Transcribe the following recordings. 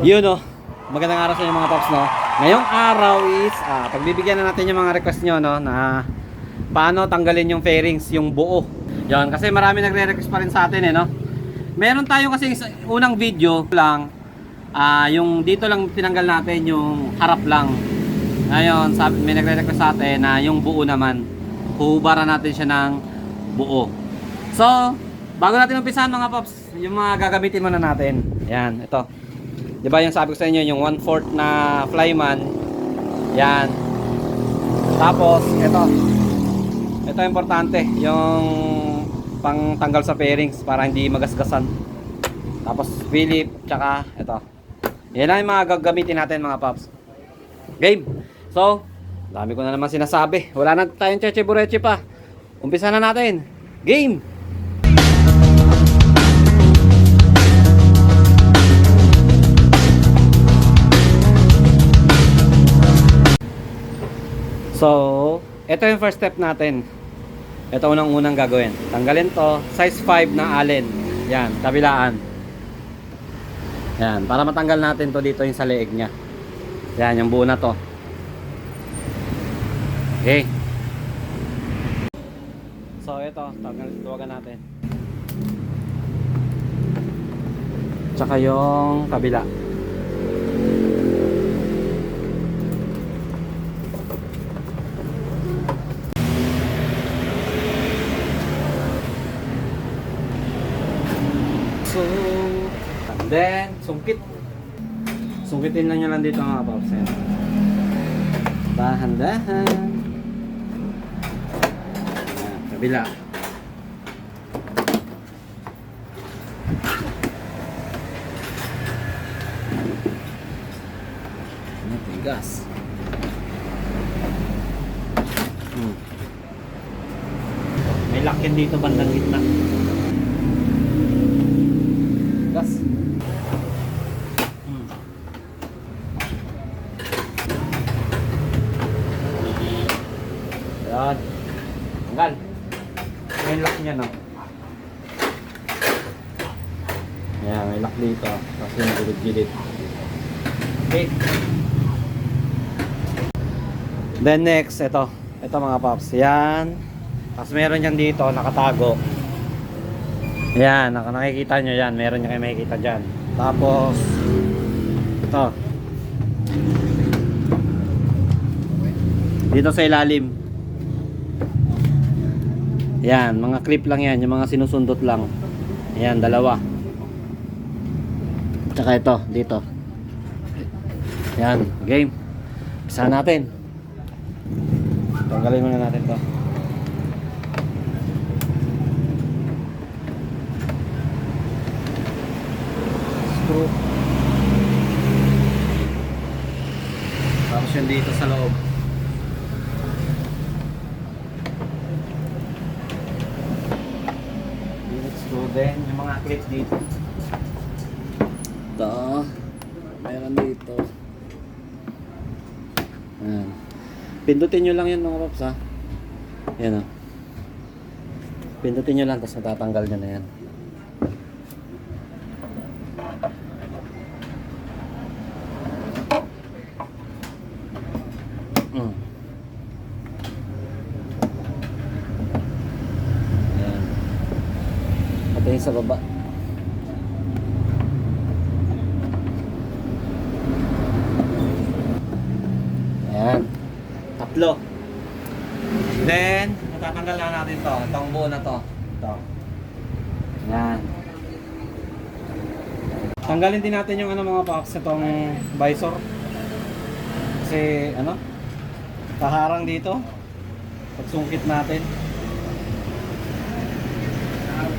Yun o, magandang araw sa inyo mga paps, no. Ngayong araw is pagbibigyan na natin yung mga request nyo, no, na paano tanggalin yung fairings, yung buo. Yan, kasi marami nagre-request pa rin sa atin, no. Meron tayo kasi unang video lang, yung dito lang tinanggal natin yung harap lang. Ngayon, may nagre-request sa atin na yung buo naman, huhubaran natin siya ng buo. So, bago natin umpisahan mga paps, yung mga gagamitin muna natin. Yan, ito. Diba yung sabi ko sa inyo, yung 1/4 na flyman. Yan. Tapos, ito importante, yung pang tanggal sa fairings para hindi magasgasan. Tapos Philip, tsaka ito. Yan lang yung mga gagamitin natin mga paps. Game. So, dami ko na naman sinasabi. Wala na tayong cheche-bureche pa. Umpisa na natin. Game. So, ito yung first step natin. Ito unang gagawin. Tanggalin to, size 5 na allen. Yan, kabilaan. Yan, para matanggal natin to dito yung sa leeg niya. Yan, yung buo na to. Okay. So, ito, tuwagan natin. Tsaka yung kabila. So, and then, sungkitin lang nyo lang dito mga paps. Dahan-dahan. Kabila. Tigas. May lakin dito bandang gitna. Gas. Yan. Tanggal. May lock niya, no? Ayan, may lock dito. Tapos yung gilid-gilid. Okay. Then next, ito mga paps. Yan. Tapos meron yan dito, nakatago. Yan, nakikita nyo yan. Meron nyo kayo makikita dyan. Tapos ito dito sa ilalim. Yan, mga clip lang yan. Yung mga sinusundot lang. Yan, dalawa. Tsaka ito, dito. Yan, game. Isa natin. Tanggalin muna natin to. Tapos yun dito sa loob. Let's go then. Yung mga clips dito. Ito. Meron dito. Ayan. Pindutin nyo lang yun mga paps, ha. Yan, o. Pindutin nyo lang tapos matatanggal nyo na yan. Patayin sa baba. Ayan. Tatlo. Then, matatanggal na natin to. Itong buo na to. Ito. Ayan. Tanggalin din natin yung mga paps, itong visor. Kasi, kaharang dito. Pagsungkit natin.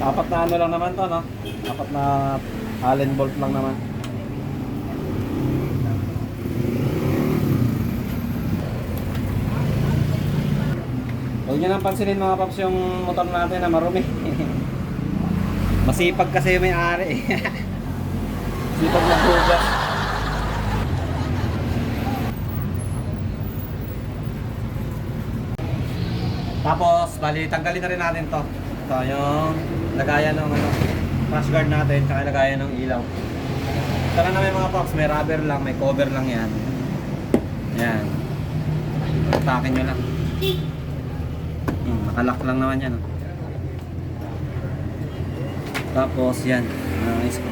Apat na lang naman to, no? Apat na Allen bolt lang naman. Huwag nyo nang pansinin mga paps yung motor natin na marumi. Masipag kasi may ari. Masipag na hugas. Tapos, bali, tanggalin na rin natin to. Ito yung lagayan ng crash guard natin, tsaka lagayan ng ilaw. Tara na may mga pops, may rubber lang, may cover lang yan. Yan. Takin nyo lang. Nakalock lang naman yan. Oh. Tapos yan, nangis ko.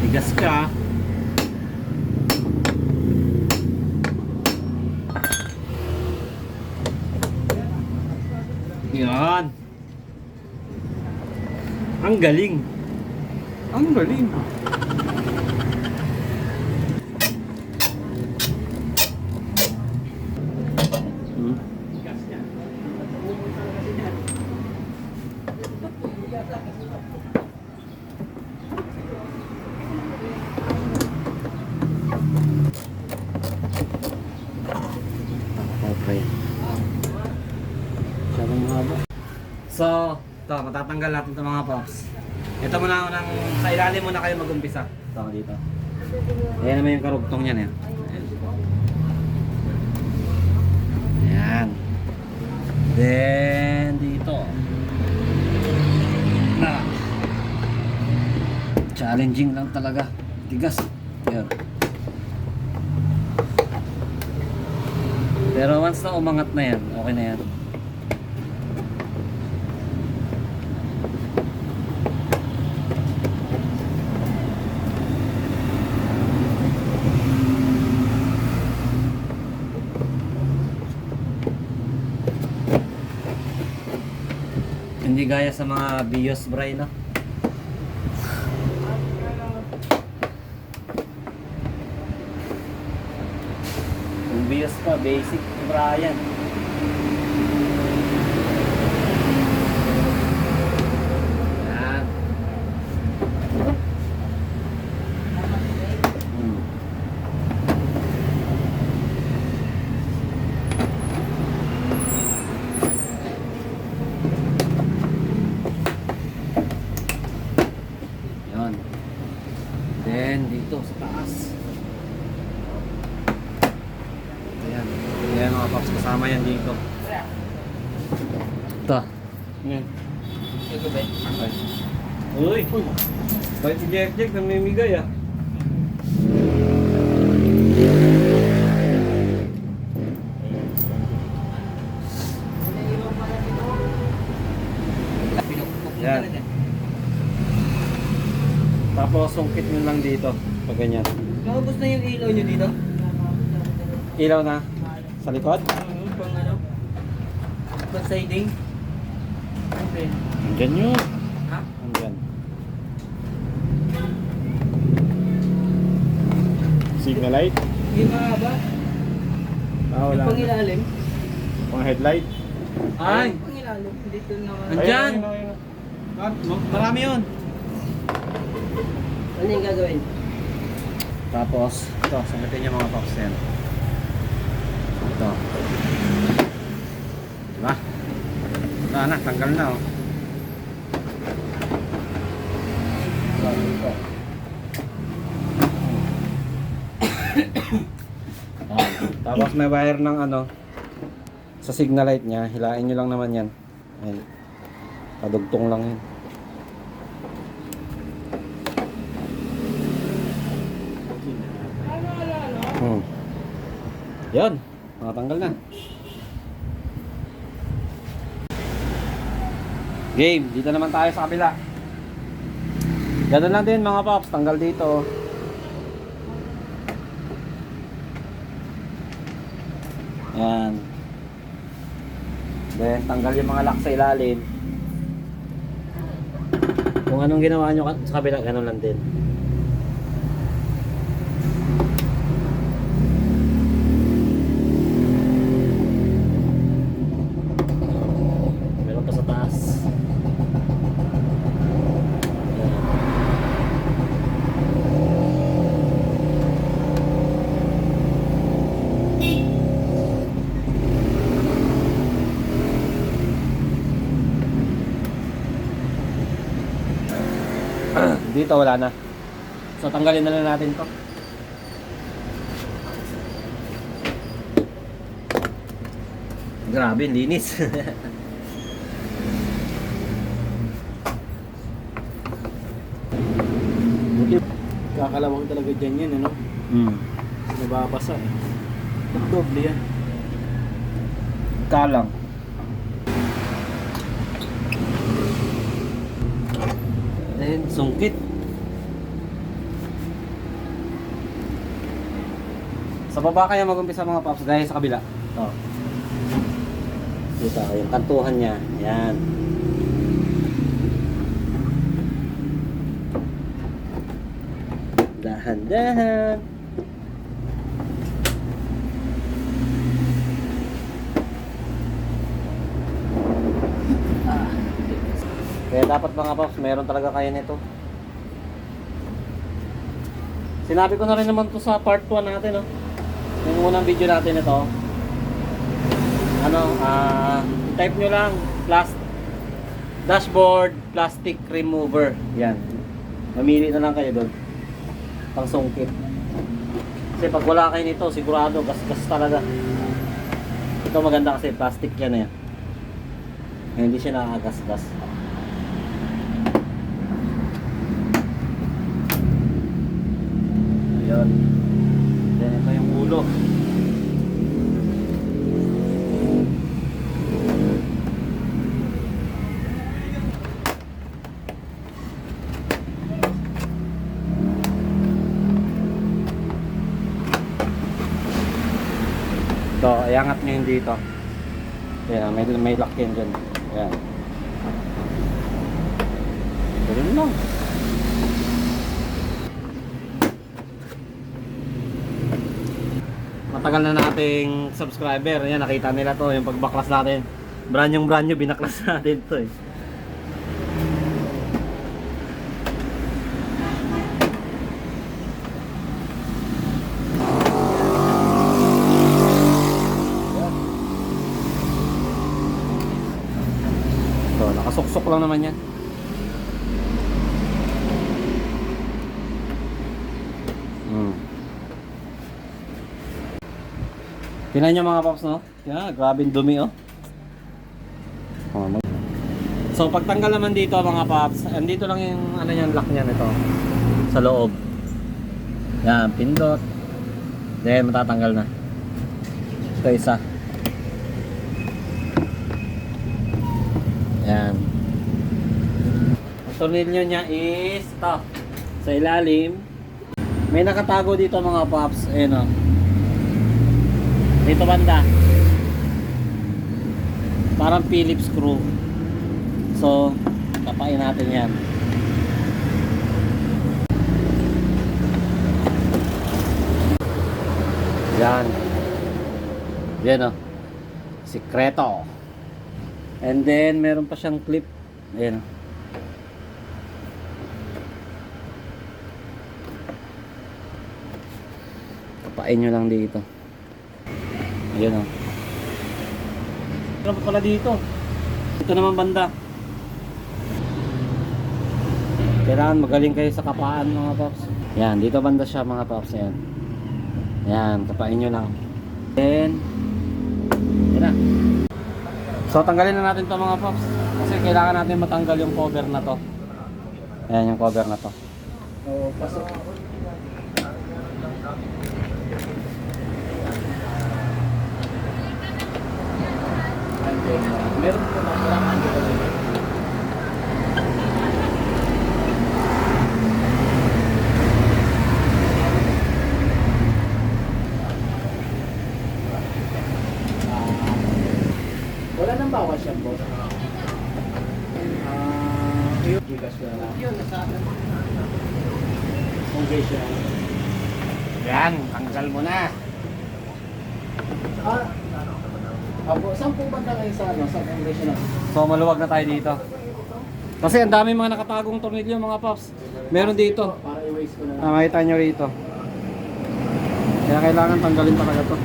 Tigas ka. Yan. Ang galing. Ang galing. Okay. Sabang haba. So, ito, matatanggal natin ito mga pops. Ito muna unang, sa ilalim muna kayo mag-umpisa. Ito dito. Ayan naman yung karugtong niyan eh. Ayan. Then, dito. Na. Challenging lang talaga. Tigas. Ayan. Pero once na umangat na yan, okay na yan. Hindi gaya sa mga Bios Bray na. Yung Bios pa, basic Brian. Yan. Yan. Then dito sa taas. Ayan. Ayan mga pops, kasama yan dito. Ito. Ayan. Okay. Uy! Kahit si Jack Jack namimigay ah. Yan. Tapos sungkit nyo lang dito. Pag ganyan. Nakabos na yung ilaw nyo dito? Ilaw na. Sa likod? Pang ano? Pang siding? Okay. Andyan yun. Ha? Andyan. Signal light? Hindi mahaba? Wala. Yung pang ilalim? Pang headlight? Ay! Yung pang ilalim? Dito naman. Andyan! Ayun. Marami yun. Ano yung gagawin? Tapos, ito, sangkitin niyo mga pops yan. Ito. Diba? Ito na, tanggal na oh. Ito. Tapos may wire ng ano sa signal light niya, hilain nyo lang naman yan. Ayan. Padugtong lang yun. Yan, makatanggal na. Game, dito naman tayo sa kabila. Ganun lang din mga pops, tanggal dito. Yan. Then tanggal yung mga lock sa ilalim. Kung anong ginawa nyo sa kabila, ganun lang din. Meron pa sa taas. Dito wala na. So tanggalin na lang natin 'to. Grabe, linis. Kakalawang talaga dyan yan, ano? Hmm. Nababasa eh. Doble yan. Kalang. Then, sungkit. Sa baba kaya mag-umpisa mga paps, gaya sa kabila. Oh. Dito, yung kantuhan niya. Yan. Dahan-dahan. Kaya dapat mga paps, meron talaga kayo nito. Sinabi ko na rin naman to sa part 1 natin, no? Yung unang video natin ito. Ano, type nyo lang, dashboard plastic remover. Yan. Mamili na lang kayo doon. Pang sungkit. Kasi pag wala kayo nito, sigurado gas-gas talaga. Ito maganda kasi plastic yan eh. Hindi siya nakagas-gas. Ayun. Then ito yung ulo. Ito, iangat nyo yung dito. Ayan, may lock yan dyan. Ayan. Ganun lang. Matagal na nating subscriber. Ayan, nakita nila to, yung pagbaklas natin. Brand new binaklas natin to eh. So, nakasuksok lang naman yan. Tingnan nyo mga paps, no? Yeah, grabe yung dumi, oh. So, pagtanggal naman dito mga paps, andito lang yung ano yan, lock niyan ito. Sa loob. Yan, pindot. Then, matatanggal na. Ito isa. Yan. Ang tornilyo niya is ito. Sa ilalim. May nakatago dito mga paps. Ayan, oh. Dito banda. Parang Phillips screw. So, tapain natin yan. Yan. Yan, oh. Sikreto. And then, meron pa siyang clip. Ayan, oh. Tapain nyo lang dito. Ayan, o. Meron pa pala dito. Ito naman banda. Kailangan magaling kayo sa kapaan mga paps. Yan, dito banda siya mga paps. Yan. Yan, kapain nyo lang. Then, yan na. So, tanggalin na natin to mga paps. Kasi kailangan natin matanggal yung cover na to. Ayan yung cover na to. Oo, pasok. Meron po na kailangan dito. Wala nang bawas yan, boss. Yung gigas ko na lang. Yun, nasa akin. Congressional. Yan, tanggal mo na. Apo, saan po banda kayo sa ano, sa congressional? So, maluwag na tayo dito. Kasi ang dami mga nakatagong tornilyo mga paps. Meron dito. Para i-waste ko na lang. Makita nyo rito. Kaya kailangan tanggalin talaga to.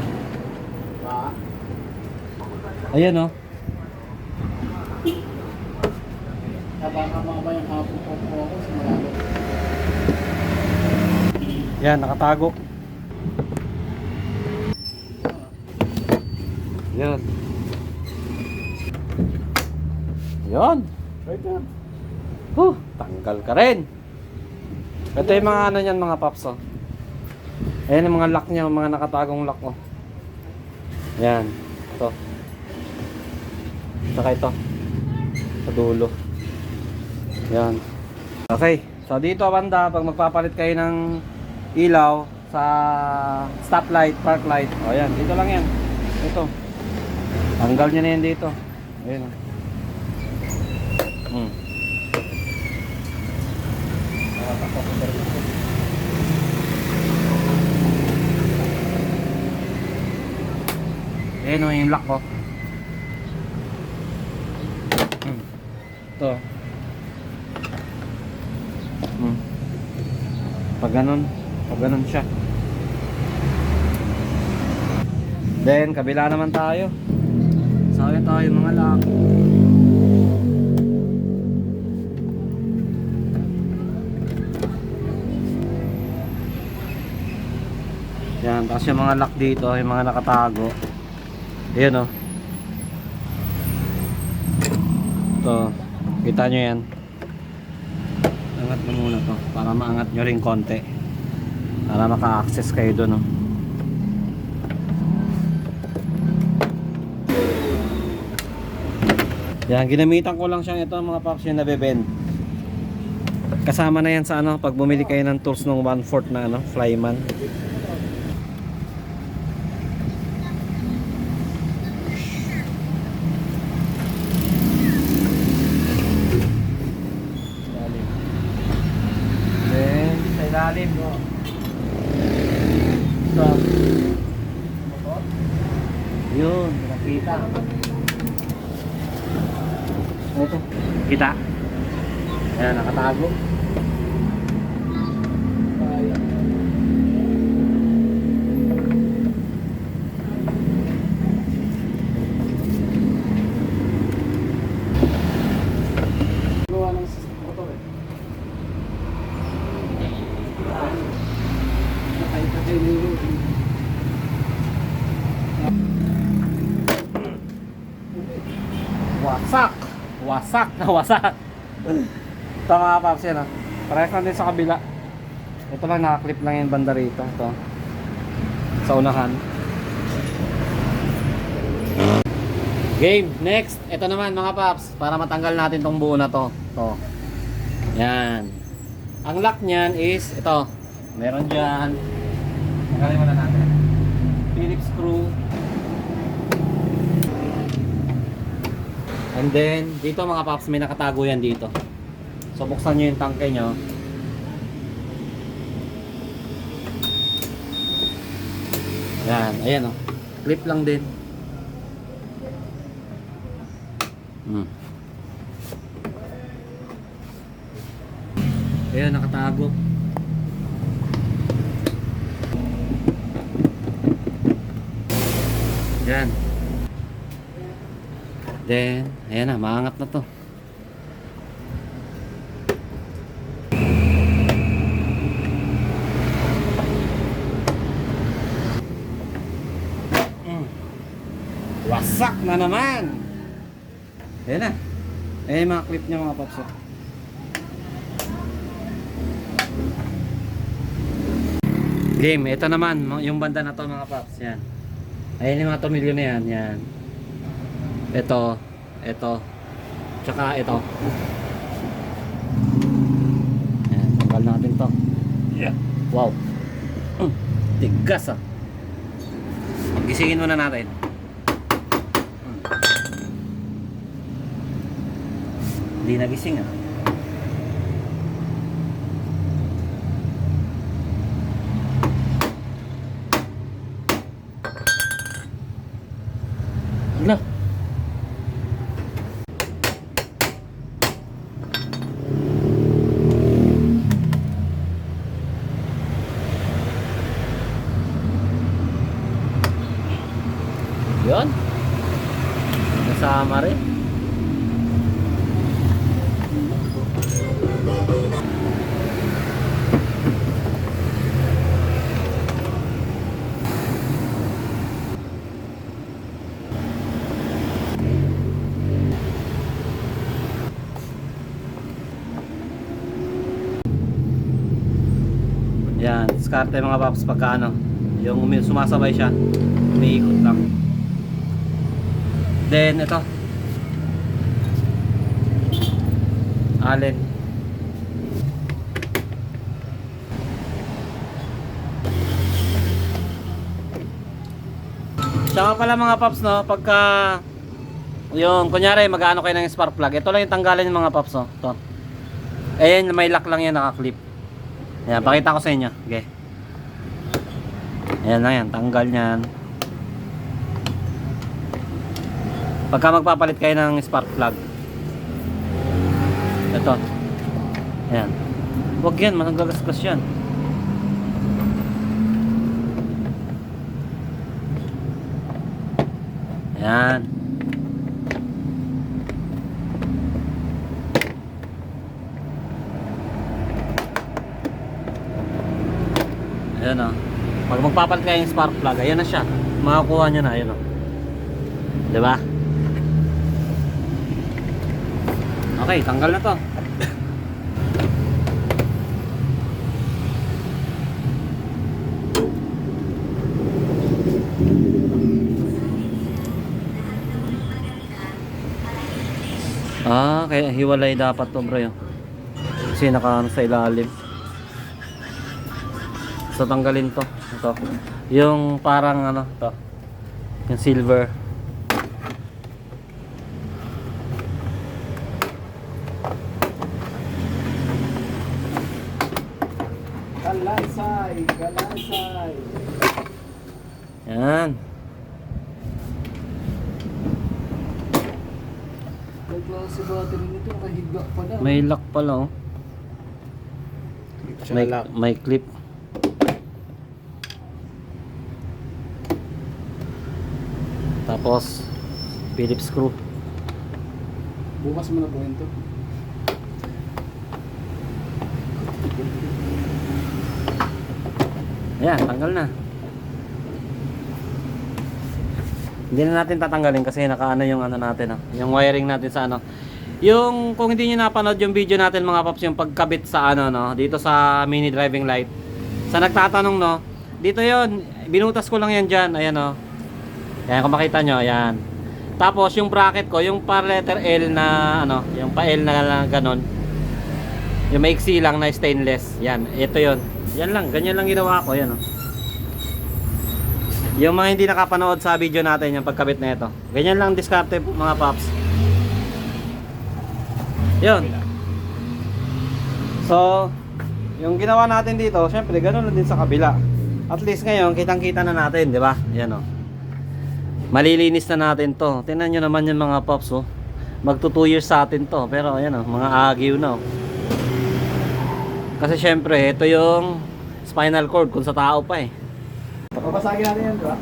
Ba? Ayan, oh. Baka mamayang hapon po ako sa marami. Yan, nakatago. Yan. Yun. Right there. Tanggal ka rin. Ito yung mga ano niyan mga paps oh. Ayan yung mga lock niya, mga nakatagong lock oh. Yan. Ito. Saka ito. Sa dulo. Yan. Okay. So dito banda, pag magpapalit kayo ng ilaw sa stoplight, park light. O yan, dito lang yan. Ito. Tanggal niya na yan dito. Ayan. Ayan o yung lock ko. Ito. Pag ganun siya. Then kabila naman tayo. Sabi tayo mga lock. Yan, tapos yung mga lock dito, yung mga nakatago. Ayan o. Ito, kita nyo yan. Angat mo muna to para maangat nyo rin konti. Para maka-access kayo doon. Yan, ginamitan ko lang siyang ito mga paps yung nabebend. Kasama na yan sa ano, pag bumili kayo ng tools ng 1/4 na ano, Flyman. Then, sa ilalim no. Ito. Yun, nakita. Ito. Kita? Ayan, nakatago. Gawa ng system ko to eh. Nakaitatay nyo. Wasak! Wasak na wasak! Ito mga paps yan ha. Parehas lang din sa kabila. Ito lang nakaklip lang yung banda rito. Ito. Sa unahan. Game! Next! Ito naman mga paps. Para matanggal natin tong buo na to. Ito. Yan. Ang lock nyan is ito. Meron dyan. Tanggalin mo na natin. Phillips screw. And then, dito mga paps, may nakatago yan dito. So, buksan nyo yung tangke nyo. Yan, ayan o. Clip lang din. Ayan, nakatago. Yan. Then, ayan na, maangat na to. Wasak na naman. Ayan na. Ayan yung mga clip niya mga paps. Game, ito naman yung banda na to mga paps. Yan. Ayan yung mga tumilyo na yan. Yan. Ito, tsaka ito. Ayan, tanggal natin to. Yeah. Wow. Tigas ah. Gisingin muna natin. Hindi nagising ah. Ala. Yun. Nasama rin. diskarte mga paps pagka ano, yung sumasabay siya, umiikot lang. Then ito, Allen. Tsaka pala mga paps, no, pagka yung kunyari mag-ano kayo ng spark plug, ito lang yung tanggalan yung mga paps, no. Ito. Ayan, may lock lang yan, naka-clip. Ayan, pakita ko sa inyo. Okay. Ayan lang yan, tanggal yan. Pagka magpapalit kayo ng spark plug, ito. Ayan. Huwag yan, managagasgas yan. Ayan. Ayan o. Pag magpapalit kayo yung spark plug, ayan na siya. Makakuha nyo na, ayan o. Diba? Okay, tanggal na to. Kaya hiwalay dapat to bro yun. Kasi naka sa ilalim. So tanggalin to. Ito. Yung parang ano to. Yung silver. Galansay, galansay. Yan. May klase battery nito, nakahiga pa na. May lock pala oh. May clip. Tapos Phillips screw. Bukas mo na po ito. Ayan, tanggal na. Hindi na natin tatanggalin kasi nakaano yung ano natin, yung wiring natin sa ano. Yung kung hindi niyo napanood yung video natin mga paps, yung pagkabit sa ano no, dito sa mini driving light. Sa nagtatanong no, dito 'yon. Binutas ko lang yan diyan, ayan no. Ayan kung makita nyo, ayan. Tapos yung bracket ko, yung par letter L na ano, yung pa L na ganon. Yung maiksi lang na stainless. Yan, ito 'yon. Yan lang, ganyan lang ginawa ko, yan oh. Yung mga hindi nakapanood sa video natin, yung pagkabit na ito. Ganyan lang diskarte mga paps. Yun. So, yung ginawa natin dito, syempre ganoon lang din sa kabila. At least ngayon, kitang-kita na natin, di ba? Yan oh. Malilinis na natin to. Tingnan nyo naman yung mga paps oh. Magto 2 years sa atin to. Pero yan oh, mga agiw na oh. Kasi syempre, ito yung spinal cord kung sa tao pa eh. Papasagin natin yan, diba?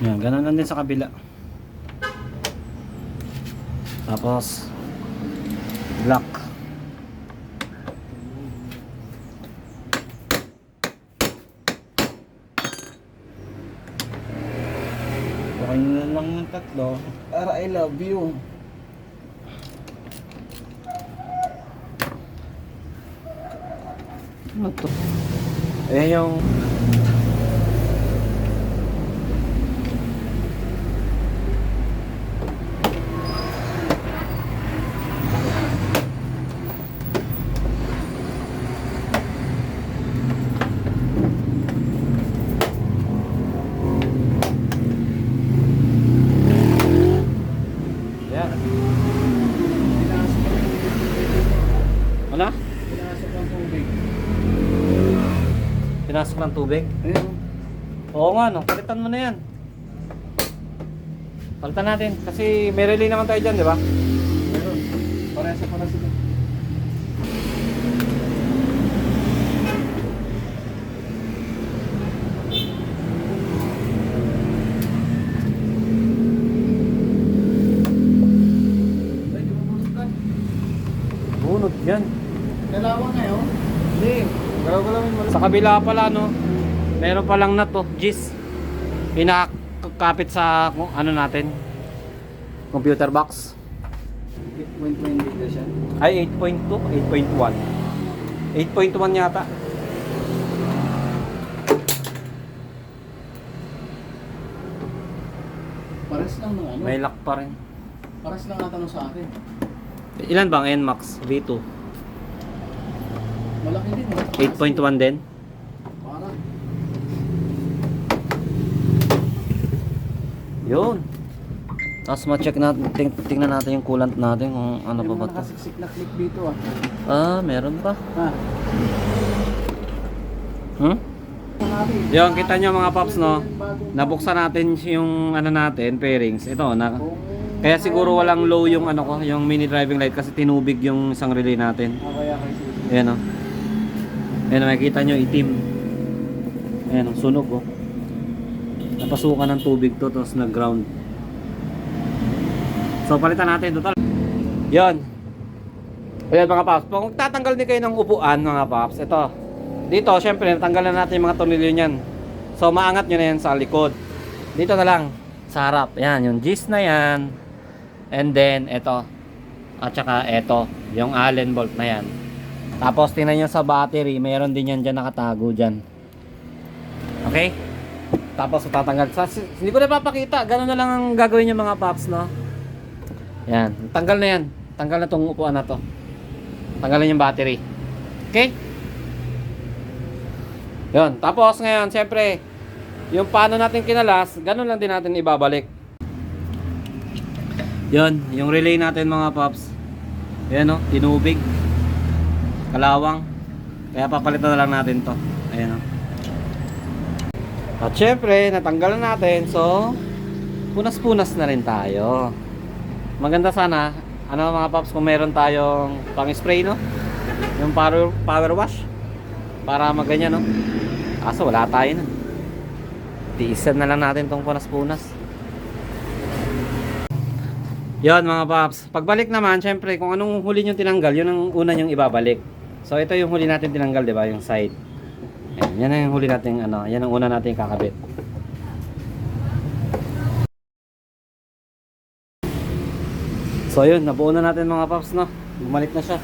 Yan, ganun lang din sa kabila. Tapos black. Okay na lang ng tatlo. Para I love you. Ano to? Eh yung yan. Ano? Pinasok ng tubig. Pinasok ng tubig? Ayun. Oo nga no, palitan mo na yan. Palitan natin kasi may relay naman tayo dyan, di ba? Ayun. Parehas sa para sila. Ay, di ba bulutan? Bunot yan. Dalawa ngayon? Hindi, galaw-galawin mo. Sa kabila pala no, meron palang nut to, gis. kapit sa ano natin, computer box. 8.20 dito siya. Ay, 8.2, 8.1. 8.1 yata. Pares lang ng ano. May lock pa rin. Pares lang ata nung sa akin. Ilan bang NMAX V2? Malaki din. 8.1 din. Para. Yun. Tapos ma-check natin, tingnan natin yung coolant natin kung ano pa ba to. Nakasiksik na click dito ah. Ah, meron pa. Ah. Hmm? Yun, kita nyo mga paps, no? Nabuksan natin yung ano natin, pairings. Ito, kaya siguro walang low yung ano ko, yung mini driving light kasi tinubig yung isang relay natin. Kaya kasi. Ayan, o. Ayan, makikita nyo, itim. Ayan, ang sunog, oh. Napasukan ng tubig to, tapos nag-ground. So, palitan natin total. Yun. Ayan mga paps, kung tatanggal din kayo ng upuan mga paps, ito. Dito, syempre, natanggalan natin yung mga tornilyo niyan. So, maangat nyo na yan sa likod. Dito na lang, sa harap. Ayan, yung G's na yan. And then, ito. At saka, ito. Yung Allen bolt na yan. Tapos, tingnan nyo sa battery. Mayroon din yan dyan nakatago dyan. Okay? Tapos, tatanggal. Hindi ko na papakita. Ganun na lang ang gagawin nyo mga paps, no? Yan. Tanggal na yan. Tanggal na tong upuan na to. Tanggalin yung battery. Okay? Yun. Tapos ngayon, siyempre, yung paano natin kinalas, ganun lang din natin ibabalik. Yun. Yung relay natin mga paps. Ayan o. Tinubig. Kalawang. Kaya papalitan na lang natin to. Ayan o. At syempre, natanggal na natin. So, punas-punas na rin tayo. Maganda sana, ano mga paps, kung meron tayong pang-spray, no? Yung power wash. Para maganyan, no? Kaso wala tayo na. Tiisan na lang natin tong punas-punas. Yon mga paps. Pagbalik naman, syempre, kung anong huli nyo tinanggal, yun ang una nyong ibabalik. So, ito yung huli natin tinanggal, di ba? Yung side. Yan ang huli natin, ano, yan ang una natin kakabit. So yun, nabuo na natin mga paps, no? Bumalik na siya.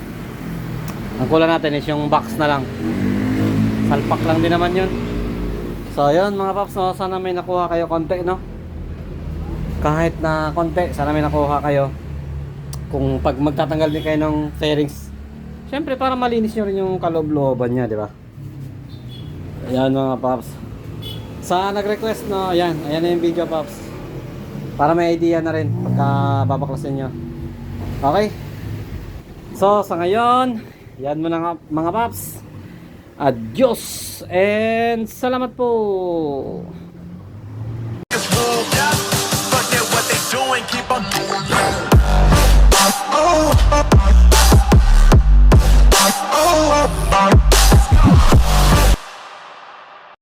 Ang kulang natin is yung box na lang. Salpak lang din naman yun. So yun mga paps, no? Sana may nakuha kayo konti, no? Kahit na konti, sana may nakuha kayo. Kung pag magtatanggal din kayo ng fairings, syempre para malinis nyo rin yung kaloob-looban nya, di ba? Ayan mga paps. Sa nag-request, no? Ayan na yung video paps. Para may idea na rin pagka babaklasin nyo. Okay. So, sa ngayon, yan mo na nga, mga paps. Adios and salamat po. Forget what they doing, keep on